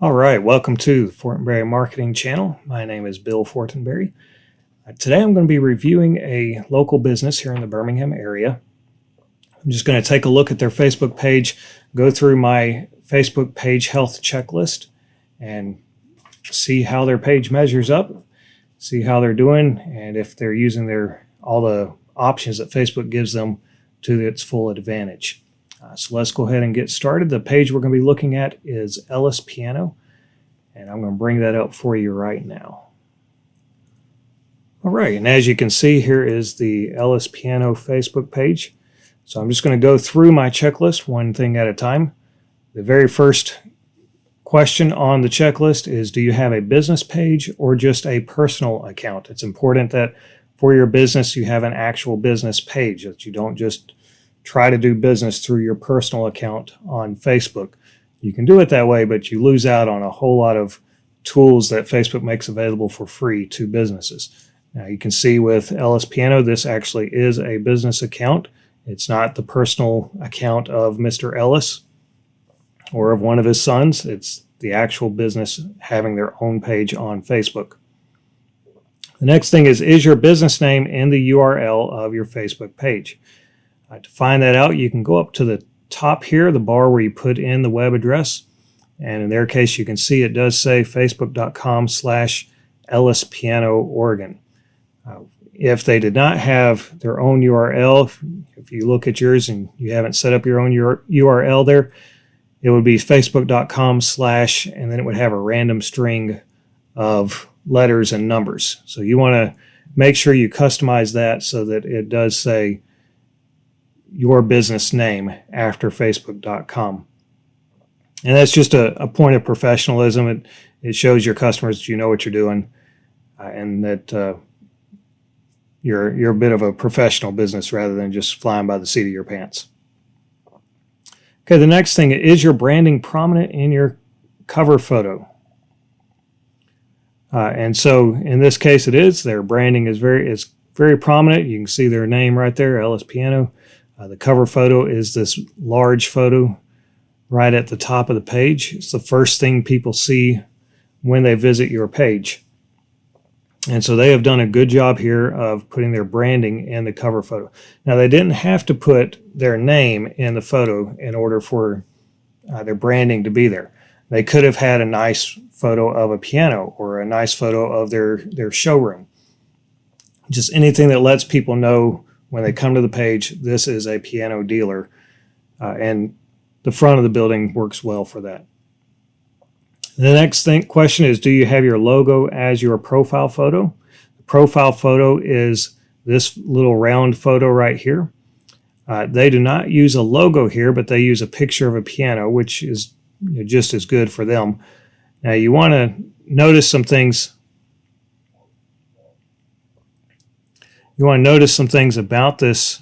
All right, welcome to the Fortenberry Marketing Channel. My name is Bill Fortenberry. Today I'm going to be reviewing a local business here in the Birmingham area. I'm just going to take a look at their Facebook page, go through my Facebook page health checklist, and see how their page measures up, see how they're doing, and if they're using all the options that Facebook gives them to its full advantage. So let's go ahead and get started. The page we're going to be looking at is Ellis Piano, and I'm going to bring that up for you right now. All right, and as you can see, here is the Ellis Piano Facebook page. So I'm just going to go through my checklist one thing at a time. The very first question on the checklist is, do you have a business page or just a personal account? It's important that for your business you have an actual business page, that you don't just try to do business through your personal account on Facebook. You can do it that way, but you lose out on a whole lot of tools that Facebook makes available for free to businesses. Now you can see with Ellis Piano, this actually is a business account. It's not the personal account of Mr. Ellis or of one of his sons. It's the actual business having their own page on Facebook. The next thing is your business name in the URL of your Facebook page? To find that out, you can go up to the top here, the bar where you put in the web address. And in their case, you can see it does say facebook.com/Ellis Piano Oregon. If they did not have their own URL, if you look at yours and you haven't set up your own URL there, it would be facebook.com/ and then it would have a random string of letters and numbers. So you want to make sure you customize that so that it does say your business name after facebook.com. And that's just a point of professionalism. It shows your customers that you know what you're doing and that you're a bit of a professional business rather than just flying by the seat of your pants. Okay, the next thing is your branding prominent in your cover photo. And so in this case it is. Their branding is very prominent. You can see their name right there, Ellis Piano. The cover photo is this large photo right at the top of the page. It's the first thing people see when they visit your page. And so they have done a good job here of putting their branding in the cover photo. Now, they didn't have to put their name in the photo in order for their branding to be there. They could have had a nice photo of a piano or a nice photo of their showroom. Just anything that lets people know when they come to the page, this is a piano dealer. And the front of the building works well for that. The next question is, do you have your logo as your profile photo? The profile photo is this little round photo right here. They do not use a logo here, but they use a picture of a piano, which is just as good for them. Now you want to notice some things. You want to notice some things about this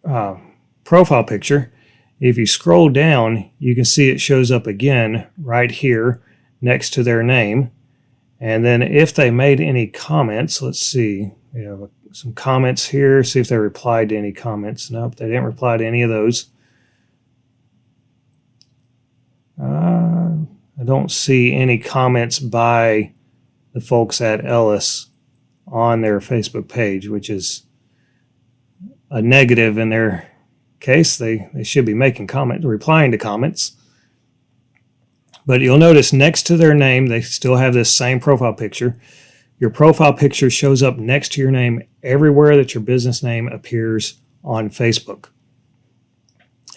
profile picture. If you scroll down, you can see it shows up again right here next to their name. And then if they made any comments, let's see, we have some comments here, see if they replied to any comments. Nope, they didn't reply to any of those. I don't see any comments by the folks at Ellis on their Facebook page, which is a negative in their case. They should be making replying to comments. But you'll notice next to their name, they still have this same profile picture. Your profile picture shows up next to your name everywhere that your business name appears on Facebook.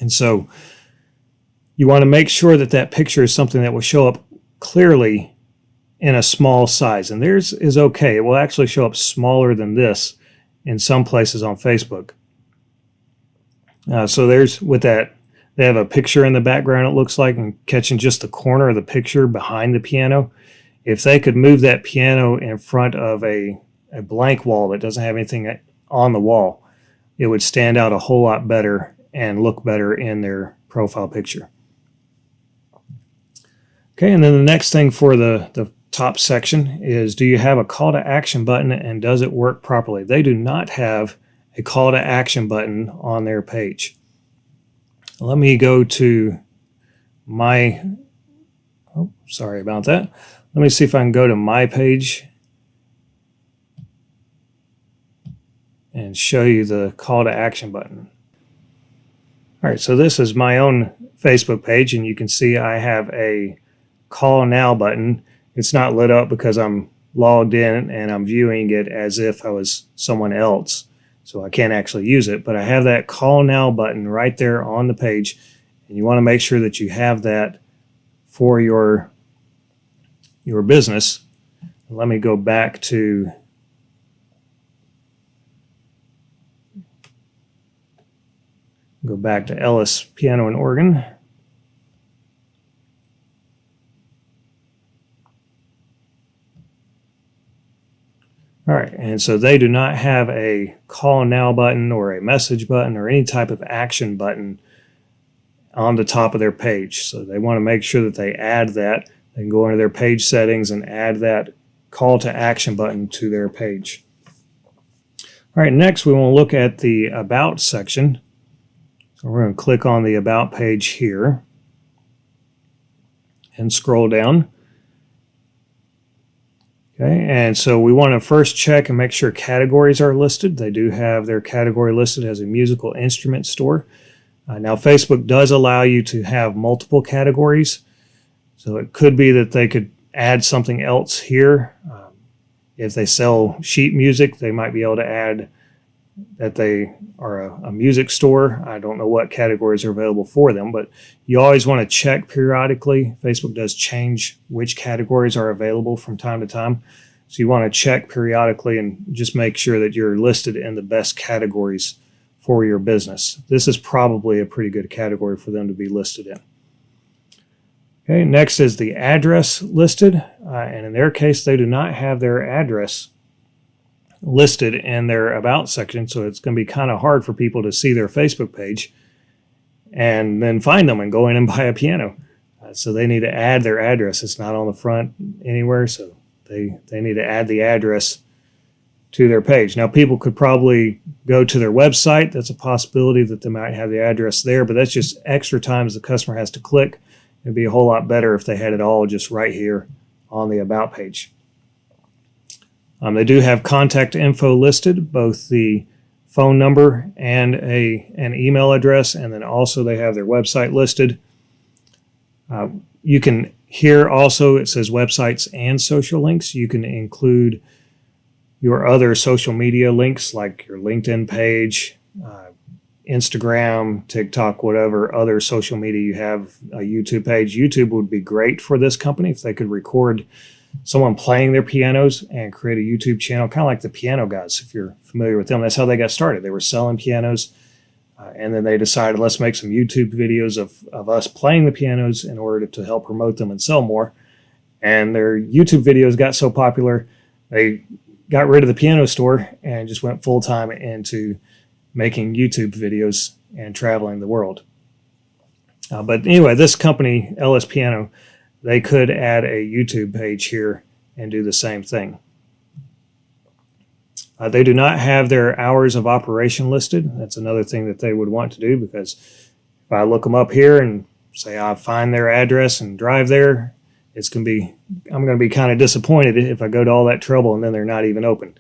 And so you want to make sure that that picture is something that will show up clearly in a small size. And theirs is okay. It will actually show up smaller than this in some places on Facebook. So there's, with that, they have a picture in the background, it looks like, and catching just the corner of the picture behind the piano. If they could move that piano in front of a blank wall that doesn't have anything on the wall, it would stand out a whole lot better and look better in their profile picture. Okay, and then the next thing for the top section is, do you have a call to action button and does it work properly? They do not have a call to action button on their page. Let me go to my Oh, sorry about that. Let me see if I can go to my page and show you the call to action button. All right, so this is my own Facebook page, and you can see I have a call now button. It's not lit up because I'm logged in and I'm viewing it as if I was someone else, so I can't actually use it, but I have that call now button right there on the page, and you want to make sure that you have that for your business. Let me go back to Ellis Piano and Organ. All right, and so they do not have a call now button or a message button or any type of action button on the top of their page. So they want to make sure that they add that. They can go into their page settings and add that call to action button to their page. All right, next we want to look at the About section. So we're going to click on the About page here and scroll down. Okay, and so we want to first check and make sure categories are listed. They do have their category listed as a musical instrument store. Now Facebook does allow you to have multiple categories. So it could be that they could add something else here. If they sell sheet music, they might be able to add that they are a music store. I don't know what categories are available for them, but you always want to check periodically. Facebook does change which categories are available from time to time. So you want to check periodically and just make sure that you're listed in the best categories for your business. This is probably a pretty good category for them to be listed in. Okay, next is the address listed, and in their case, they do not have their address listed in their About section, so it's going to be kind of hard for people to see their Facebook page and then find them and go in and buy a piano. So they need to add their address. It's not on the front anywhere, so they need to add the address to their page. Now, people could probably go to their website. That's a possibility that they might have the address there, but that's just extra times the customer has to click. It'd be a whole lot better if they had it all just right here on the About page. They do have contact info listed, both the phone number and an email address, and then also they have their website listed. You can here also, it says websites and social links. You can include your other social media links like your LinkedIn page, Instagram, TikTok, whatever other social media you have, a YouTube page. YouTube would be great for this company if they could record someone playing their pianos and create a YouTube channel, kind of like the Piano Guys, if you're familiar with them. That's how they got started. They were selling pianos, and then they decided, let's make some YouTube videos of us playing the pianos in order to help promote them and sell more. And their YouTube videos got so popular, they got rid of the piano store and just went full-time into making YouTube videos and traveling the world. But anyway, this company, Ellis Piano, they could add a YouTube page here and do the same thing. They do not have their hours of operation listed. That's another thing that they would want to do, because if I look them up here and say I find their address and drive there, I'm going to be kind of disappointed if I go to all that trouble and then they're not even open.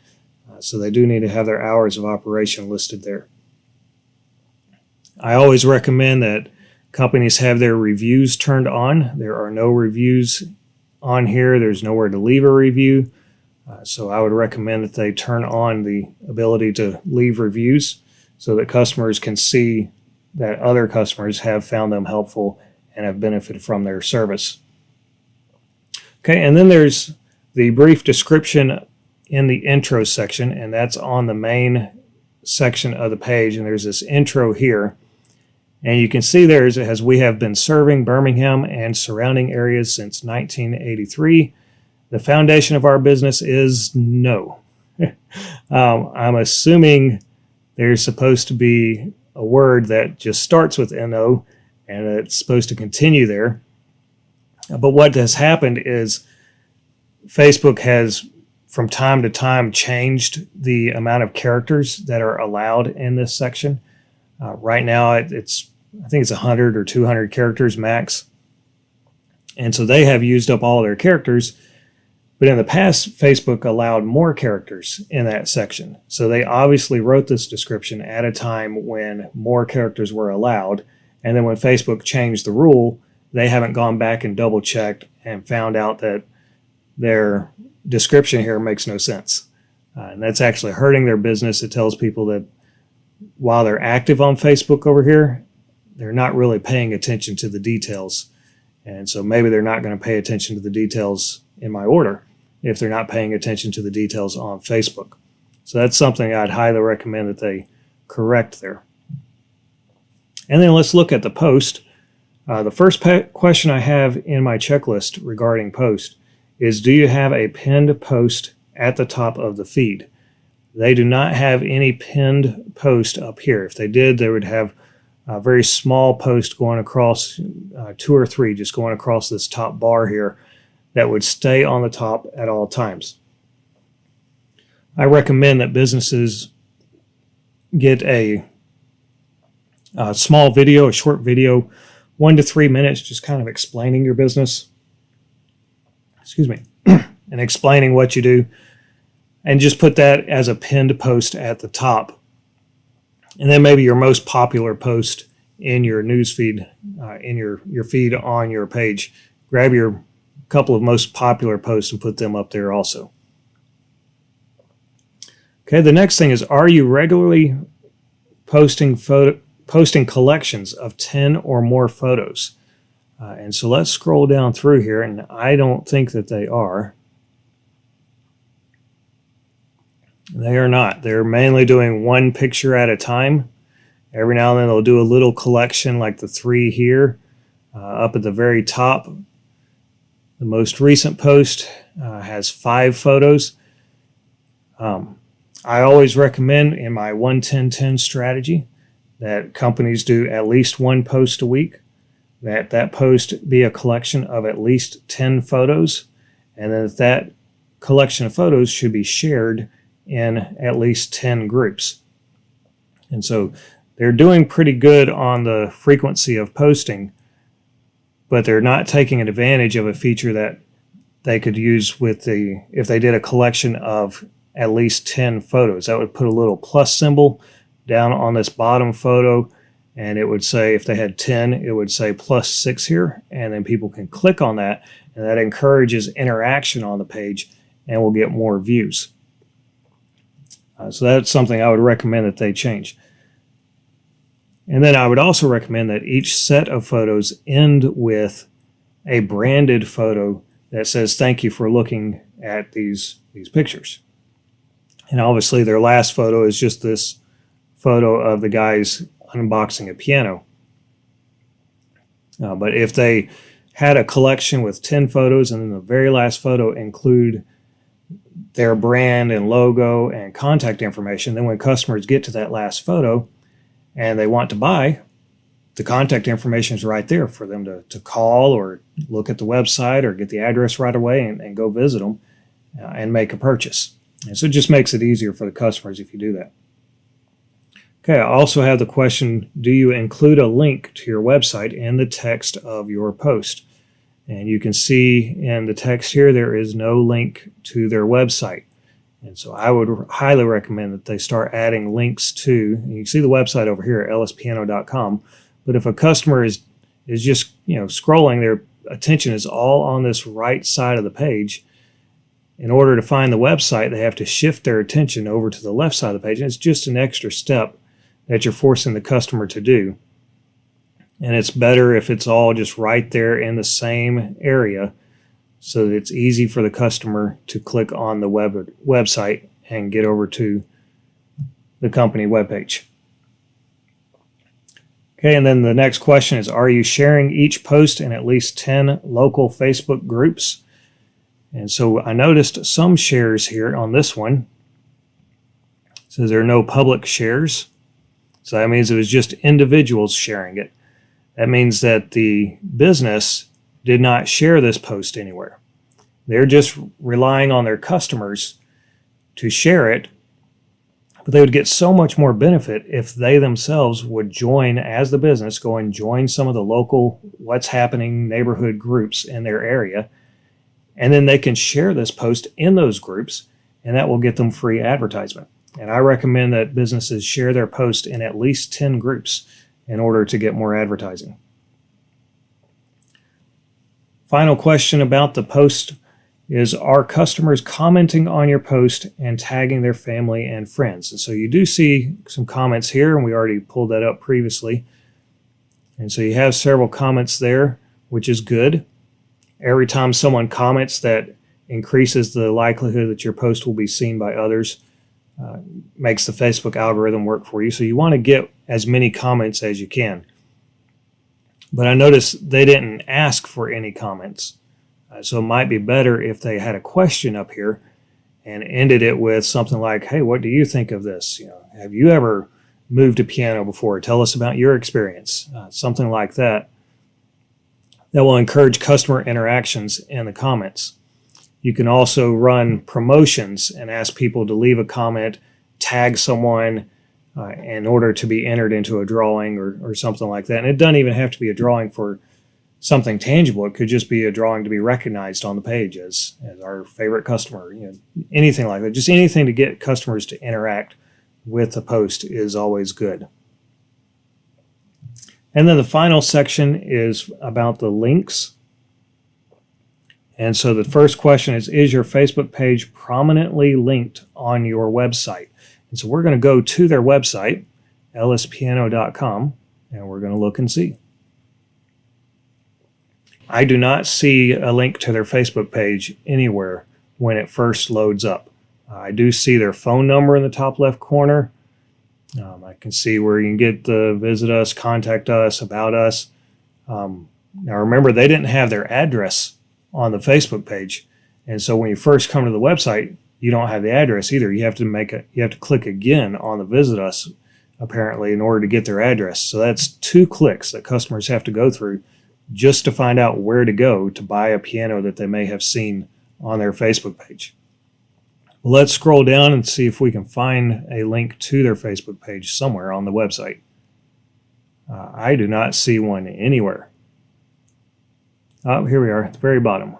So they do need to have their hours of operation listed there. I always recommend that companies have their reviews turned on. There are no reviews on here. There's nowhere to leave a review. So I would recommend that they turn on the ability to leave reviews so that customers can see that other customers have found them helpful and have benefited from their service. Okay, and then there's the brief description in the intro section, and that's on the main section of the page. And there's this intro here. And you can see there it has, we have been serving Birmingham and surrounding areas since 1983. The foundation of our business is no. I'm assuming there's supposed to be a word that just starts with NO and it's supposed to continue there. But what has happened is Facebook has from time to time changed the amount of characters that are allowed in this section. Right now I think it's 100 or 200 characters max. And so they have used up all their characters. But in the past, Facebook allowed more characters in that section. So they obviously wrote this description at a time when more characters were allowed. And then when Facebook changed the rule, they haven't gone back and double checked and found out that their description here makes no sense. And that's actually hurting their business. It tells people that while they're active on Facebook over here, they're not really paying attention to the details. And so maybe they're not going to pay attention to the details in my order if they're not paying attention to the details on Facebook. So that's something I'd highly recommend that they correct there. And then let's look at the post. The first question I have in my checklist regarding post is, do you have a pinned post at the top of the feed? They do not have any pinned post up here. If they did, they would have a very small post going across, 2 or 3, just going across this top bar here that would stay on the top at all times. I recommend that businesses get a small video, a short video, 1 to 3 minutes, just kind of explaining your business. Excuse me, and explaining what you do. And just put that as a pinned post at the top. And then maybe your most popular post in your news feed, in your feed on your page. Grab your couple of most popular posts and put them up there also. Okay, the next thing is, are you regularly posting collections of 10 or more photos? And so let's scroll down through here, and I don't think that they are. They are not. They're mainly doing one picture at a time. Every now and then they'll do a little collection like the 3 here. Up at the very top, the most recent post has 5 photos. I always recommend in my 1-10-10 strategy that companies do at least 1 post a week, that post be a collection of at least 10 photos, and then that collection of photos should be shared in at least 10 groups. And so they're doing pretty good on the frequency of posting, but they're not taking advantage of a feature that they could use if they did a collection of at least 10 photos. That would put a little plus symbol down on this bottom photo, and it would say, if they had 10, it would say +6 here, and then people can click on that, and that encourages interaction on the page and will get more views. So that's something I would recommend that they change. And then I would also recommend that each set of photos end with a branded photo that says, "Thank you for looking at these pictures." And obviously their last photo is just this photo of the guys unboxing a piano. But if they had a collection with 10 photos and then the very last photo include their brand and logo and contact information, then when customers get to that last photo and they want to buy, the contact information is right there for them to call or look at the website or get the address right away and go visit them and make a purchase. And so it just makes it easier for the customers if you do that. Okay, I also have the question, do you include a link to your website in the text of your post? And you can see in the text here, there is no link to their website. And so I would highly recommend that they start adding links to, and you can see the website over here, ellispiano.com. But if a customer is just scrolling, their attention is all on this right side of the page. In order to find the website, they have to shift their attention over to the left side of the page. And it's just an extra step that you're forcing the customer to do. And it's better if it's all just right there in the same area so that it's easy for the customer to click on the website and get over to the company webpage. Okay, and then the next question is, are you sharing each post in at least 10 local Facebook groups? And so I noticed some shares here on this one. It says there are no public shares. So that means it was just individuals sharing it. That means that the business did not share this post anywhere. They're just relying on their customers to share it, But they would get so much more benefit if they themselves would join as the business, go and join some of the local what's happening neighborhood groups in their area. And then they can share this post in those groups, and that will get them free advertisement. And I recommend that businesses share their post in at least 10 groups in order to get more advertising. Final question about the post is, are customers commenting on your post and tagging their family and friends? And so you do see some comments here, and we already pulled that up previously. And so you have several comments there, which is good. Every time someone comments, that increases the likelihood that your post will be seen by others, makes the Facebook algorithm work for you. So you want to get as many comments as you can. But I noticed they didn't ask for any comments. So it might be better if they had a question up here and ended it with something like, hey, what do you think of this? Have you ever moved a piano before? Tell us about your experience. Something like that. That will encourage customer interactions in the comments. You can also run promotions and ask people to leave a comment, tag someone in order to be entered into a drawing or something like that. And it doesn't even have to be a drawing for something tangible. It could just be a drawing to be recognized on the page as our favorite customer. Anything like that. Just anything to get customers to interact with the post is always good. And then the final section is about the links. And so the first question is your Facebook page prominently linked on your website? And so we're going to go to their website, ellispiano.com, and we're going to look and see. I do not see a link to their Facebook page anywhere when it first loads up. I do see their phone number in the top left corner. I can see where you can get the visit us, contact us, about us. Now remember, they didn't have their address on the Facebook page, and so when you first come to the website, you don't have the address either. You have to click again on the visit us, apparently, in order to get their address. So that's 2 clicks that customers have to go through just to find out where to go to buy a piano that they may have seen on their Facebook page. Well, let's scroll down and see if we can find a link to their Facebook page somewhere on the website. I do not see one anywhere. Oh, here we are at the very bottom.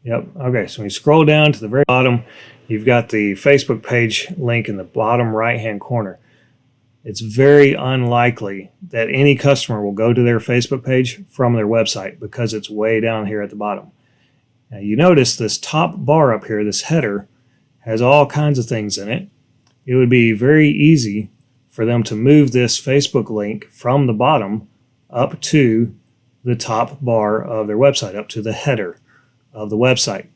Yep. Okay, so when you scroll down to the very bottom, you've got the Facebook page link in the bottom right-hand corner. It's very unlikely that any customer will go to their Facebook page from their website because it's way down here at the bottom. Now you notice this top bar up here, this header, has all kinds of things in it. It would be very easy for them to move this Facebook link from the bottom up to the top bar of their website, up to the header of the website.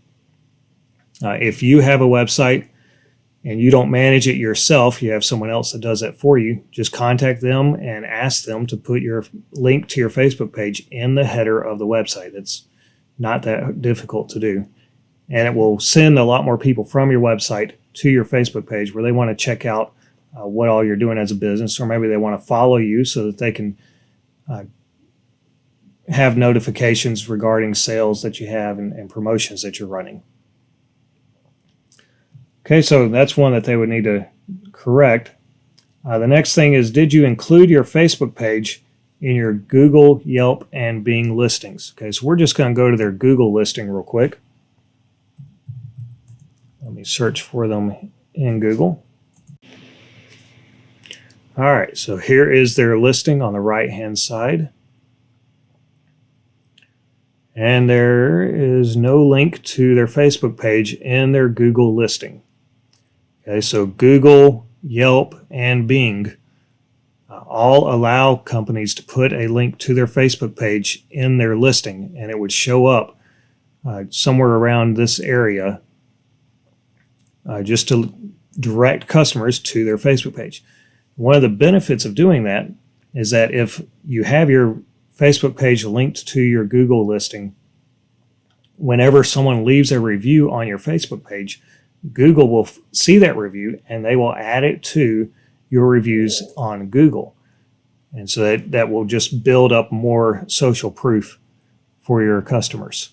If you have a website and you don't manage it yourself, you have someone else that does that for you, just contact them and ask them to put your link to your Facebook page in the header of the website. It's not that difficult to do. And it will send a lot more people from your website to your Facebook page where they want to check out what all you're doing as a business, or maybe they want to follow you so that they can have notifications regarding sales that you have and promotions that you're running. Okay, so that's one that they would need to correct. The next thing is, did you include your Facebook page in your Google, Yelp, and Bing listings? Okay, so we're just going to go to their Google listing real quick. Let me search for them in Google. All right, so here is their listing on the right-hand side. And there is no link to their Facebook page in their Google listing. Okay, so Google, Yelp, and Bing all allow companies to put a link to their Facebook page in their listing, and it would show up somewhere around this area just to direct customers to their Facebook page. One of the benefits of doing that is that if you have your Facebook page linked to your Google listing, whenever someone leaves a review on your Facebook page, Google will see that review and they will add it to your reviews on Google. And so that will just build up more social proof for your customers.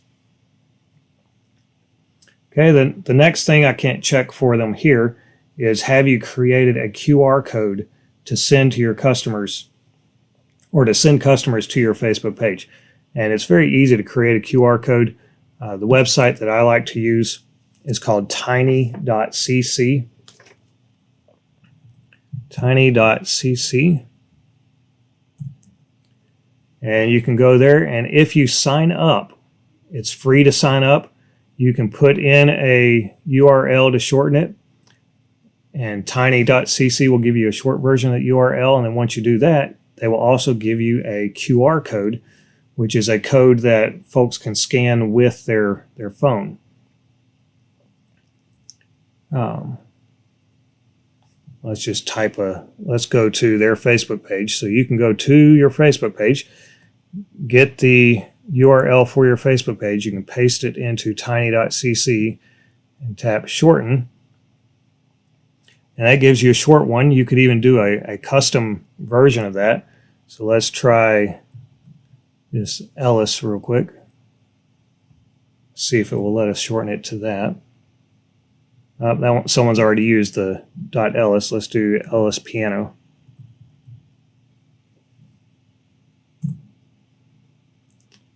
Okay, the next thing I can't check for them here is, have you created a QR code to send to your customers, or to send customers to your Facebook page? And it's very easy to create a QR code. The website that I like to use is called tiny.cc. Tiny.cc. And you can go there, and if you sign up, it's free to sign up. You can put in a URL to shorten it, and tiny.cc will give you a short version of the URL. And then once you do that, they will also give you a QR code, which is a code that folks can scan with their phone. Let's just let's go to their Facebook page. So you can go to your Facebook page, get the URL for your Facebook page. You can paste it into tiny.cc and tap shorten. And that gives you a short one. You could even do a custom version of that. So let's try this Ellis real quick. See if it will let us shorten it to that. Someone's already used the .Ellis. Let's do Ellis Piano.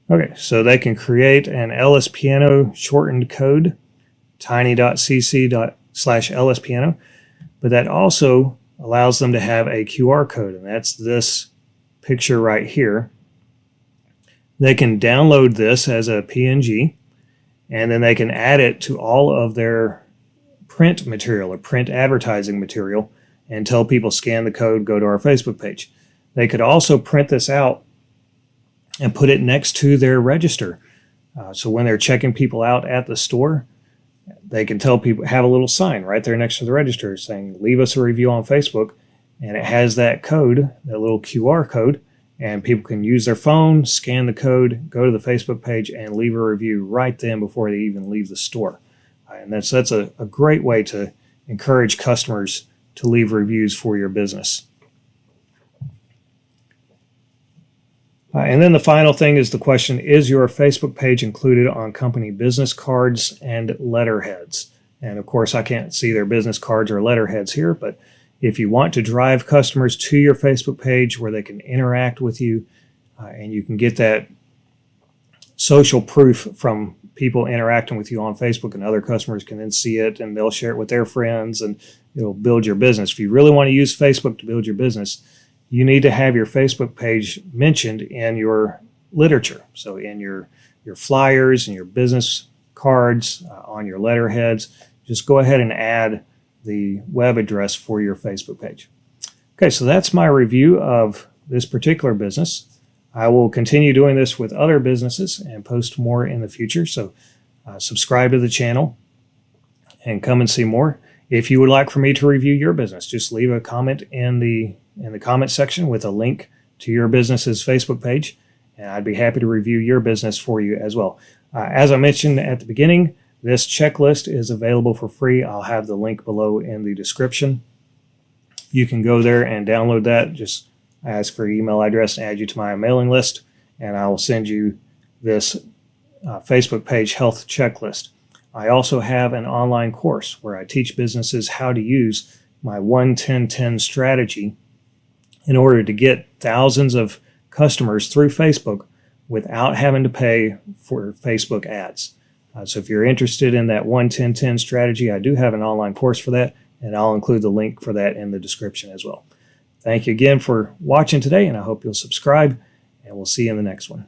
Okay, so they can create an Ellis Piano shortened code, tiny.cc/Ellis Piano, but that also allows them to have a QR code, and that's this picture right here. They can download this as a PNG, and then they can add it to all of their print material or print advertising material and tell people, scan the code, go to our Facebook page. They could also print this out and put it next to their register. So when they're checking people out at the store, they can tell people, have a little sign right there next to the register saying, leave us a review on Facebook. And it has that code, that little QR code, and people can use their phone, scan the code, go to the Facebook page, and leave a review right then before they even leave the store. And that's a great way to encourage customers to leave reviews for your business. And then the final thing is the question, is your Facebook page included on company business cards and letterheads? And of course, I can't see their business cards or letterheads here, but if you want to drive customers to your Facebook page where they can interact with you, and you can get that social proof from people interacting with you on Facebook, and other customers can then see it and they'll share it with their friends, and it'll build your business. If you really want to use Facebook to build your business, you need to have your Facebook page mentioned in your literature. So in your flyers and your business cards, on your letterheads, just go ahead and add the web address for your Facebook page. Okay, so that's my review of this particular business. I will continue doing this with other businesses and post more in the future. So subscribe to the channel and come and see more. If you would like for me to review your business, just leave a comment in the comment section with a link to your business's Facebook page, and I'd be happy to review your business for you as well. As I mentioned at the beginning, this checklist is available for free. I'll have the link below in the description. You can go there and download that. Just ask for your email address and add you to my mailing list, and I will send you this Facebook page health checklist. I also have an online course where I teach businesses how to use my 1-10-10 strategy in order to get thousands of customers through Facebook without having to pay for Facebook ads. So if you're interested in that 1-10-10 strategy, I do have an online course for that, and I'll include the link for that in the description as well. Thank you again for watching today, and I hope you'll subscribe, and we'll see you in the next one.